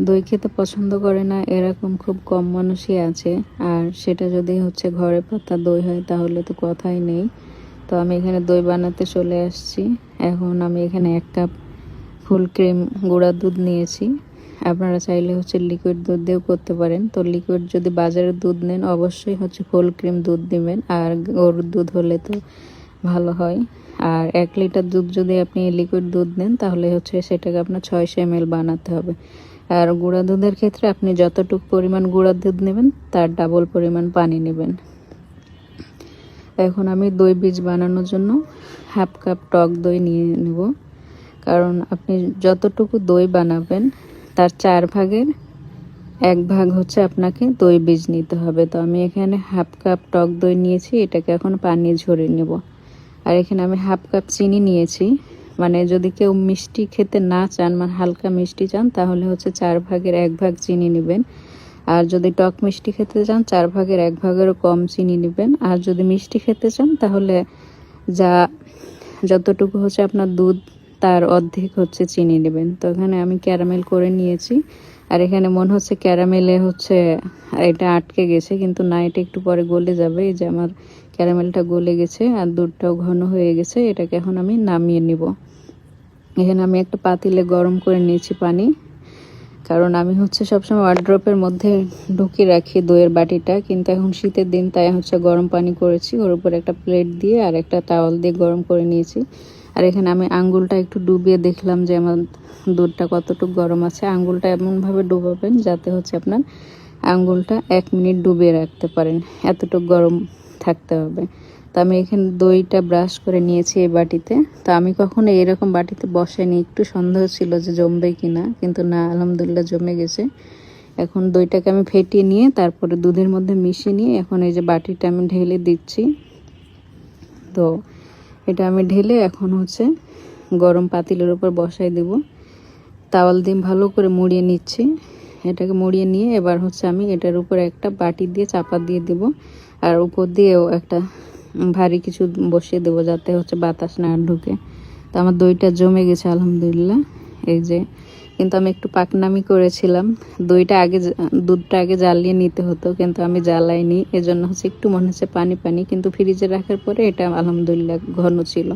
দই খেতে পছন্দ করে না এরকম খুব কম মানুষই আছে। আর সেটা যদি হচ্ছে ঘরে পাতা দই হয় তাহলে তো কথাই নেই। তো আমি এখানে দই বানাতে চলে আসছি। এখন আমি এখানে 1 কাপ ফুল ক্রিম গুঁড়া দুধ নিয়েছি। আপনারা চাইলে হচ্ছে লিকুইড দুধ দিয়েও করতে পারেন। তো লিকুইড যদি বাজারের দুধ নেন অবশ্যই হচ্ছে ফুল ক্রিম দুধ দিবেন, আর গরুর দুধ হলে তো ভালো হয়। আর 1 লিটার দুধ যদি আপনি লিকুইড দুধ নেন তাহলে হচ্ছে সেটাকে আপনার 600 ml বানাতে হবে। আর গুঁড়া দুধের ক্ষেত্রে আপনি যতটুকু পরিমাণ গুঁড়া দুধ নেবেন তার ডাবল পরিমাণ পানি নেবেন। এখন আমি দই বীজ বানানোর জন্য 1/2 কাপ টক দই নিয়ে নেব। কারণ আপনি যতটুকু দই বানাবেন তার 4 ভাগের 1 ভাগ হচ্ছে আপনাকে দই বীজ নিতে হবে। তো আমি এখানে 1/2 কাপ টক দই নিয়েছি, এটাকে এখন পানি ঝরিয়ে নেব। আর এখানে আমি 1/2 কাপ চিনি নিয়েছি। মানে যদি কেউ মিষ্টি খেতে না চান, মানে হালকা মিষ্টি চান, তাহলে হচ্ছে 4 ভাগের 1 ভাগ চিনি নেবেন। আর যদি টক মিষ্টি খেতে চান 4 ভাগের 1 ভাগেরও কম চিনি নেবেন। আর যদি মিষ্টি খেতে চান তাহলে যতটুকু হচ্ছে আপনার দুধ তার অর্ধেক হচ্ছে চিনি নেবেন। তো এখানে আমি ক্যারামেল করে নিয়েছি। আর এখানে মনে হচ্ছে ক্যারামেলে হচ্ছে এটা আটকে গেছে, কিন্তু না, এটা একটু পরে গলে যাবে। এই যে আমার ক্যারামেলটা গলে গেছে আর দুধটাও ঘন হয়ে গেছে। এটাকে এখন আমি নামিয়ে নিব। এখানে আমি একটা পাতিলে গরম করে নিয়েছি পানি। কারণ আমি হচ্ছে সবসময় ওয়ার্ড্রপের মধ্যে ঢুকিয়ে রাখি দইয়ের বাটিটা, কিন্তু এখন শীতের দিন তাই হচ্ছে গরম পানি করেছি। ওর উপর একটা প্লেট দিয়ে আর একটা টাওয়াল দিয়ে গরম করে নিয়েছি। আর এখানে আমি আঙ্গুলটা একটু ডুবিয়ে দেখলাম যে আমার দুধটা কতটুকু গরম আছে। আঙ্গুলটা এমনভাবে ডুবাবেন যাতে হচ্ছে আপনার আঙ্গুলটা 1 মিনিট ডুবিয়ে রাখতে পারেন, এতটুকু গরম থাকতে হবে। তো আমি এখানে দইটা ব্রাশ করে নিয়েছি এই বাটিতে। তো আমি কখনো এরকম বাটিতে বসাইনি, একটু সন্দেহ ছিল যে জমবে কিনা, কিন্তু না, আলহামদুলিল্লাহ জমে গেছে। এখন দইটাকে আমি ফেটিয়ে নিয়ে তারপরে দুধের মধ্যে মিশিয়ে নিয়ে এখন এই যে বাটিটা আমি ঢেলে দিচ্ছি। তো এটা আমি ঢেলে এখন হচ্ছে গরম পাতিলের উপর বসাই দেব। তাওয়াল দিয়ে ভালো করে মুড়িয়ে নিচ্ছি। এটাকে মুড়িয়ে নিয়ে এবার হচ্ছে আমি এটার উপরে একটা বাটি দিয়ে চাপা দিয়ে দেব। আর উপর দিয়েও একটা ভারী কিছু বসিয়ে দেবো যাতে হচ্ছে বাতাস না ঢুকে। তো আমার দইটা জমে গেছে আলহামদুলিল্লাহ। এই যে, কিন্তু আমি একটু পাকনামি করেছিলাম। দুধটা আগে জ্বালিয়ে নিতে হতো, কিন্তু আমি জ্বালাইনি, এজন্য হচ্ছে একটু মনে হচ্ছে পানি পানি, কিন্তু ফ্রিজে রাখার পরে এটা আলহামদুলিল্লাহ ঘন ছিল।